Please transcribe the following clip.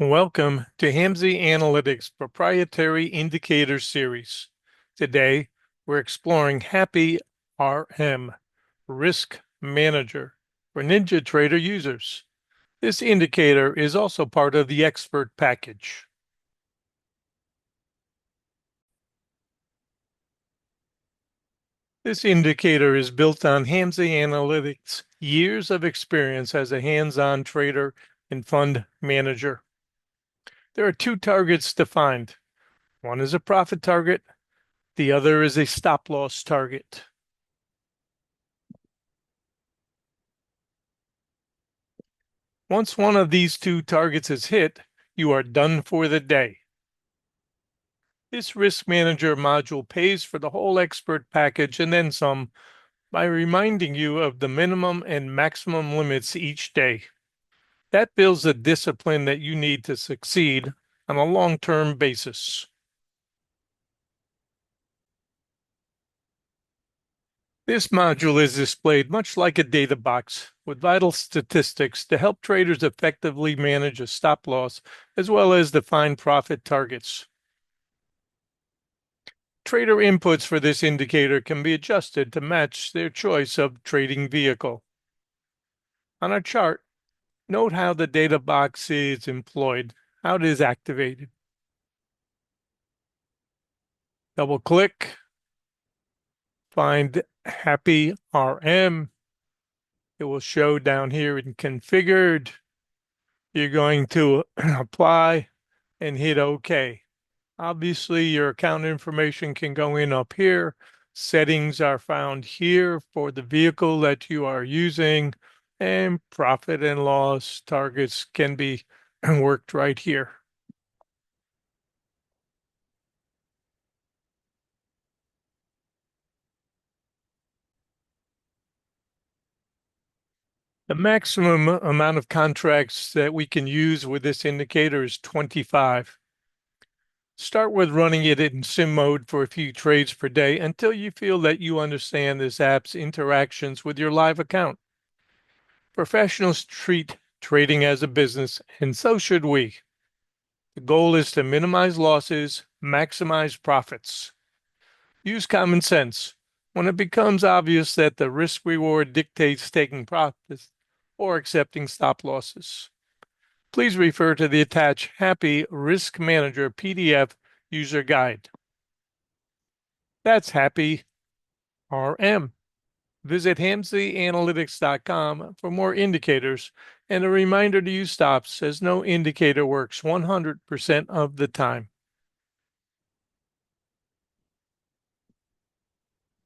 Welcome to Hamzei Analytics Proprietary Indicator Series. Today, we're exploring HAPIRM, Risk Manager, for NinjaTrader users. This indicator is also part of the Expert package. This indicator is built on Hamzei Analytics' years of experience as a hands-on trader and fund manager. There are two targets defined. One is a profit target. The other is a stop loss target. Once one of these two targets is hit, you are done for the day. This Risk Manager module pays for the whole Expert package and then some by reminding you of the minimum and maximum limits each day. That builds the discipline that you need to succeed on a long-term basis. This module is displayed much like a data box with vital statistics to help traders effectively manage a stop loss as well as define profit targets. Trader inputs for this indicator can be adjusted to match their choice of trading vehicle. On our chart, note how the data box is employed, how it is activated. Double-click, find HAPIRM. It will show down here in configured. You're going to apply and hit OK. Obviously, your account information can go in up here. Settings are found here for the vehicle that you are using, and profit and loss targets can be worked right here. The maximum amount of contracts that we can use with this indicator is 25. Start with running it in sim mode for a few trades per day until you feel that you understand this app's interactions with your live account. Professionals treat trading as a business, and so should we. The goal is to minimize losses, maximize profits. Use common sense. When it becomes obvious that the risk reward dictates taking profits or accepting stop losses, please refer to the attached HAPI Risk Manager PDF user guide. That's HAPIRM. Visit HamzeiAnalytics.com for more indicators and a reminder to use stops, as no indicator works 100% of the time.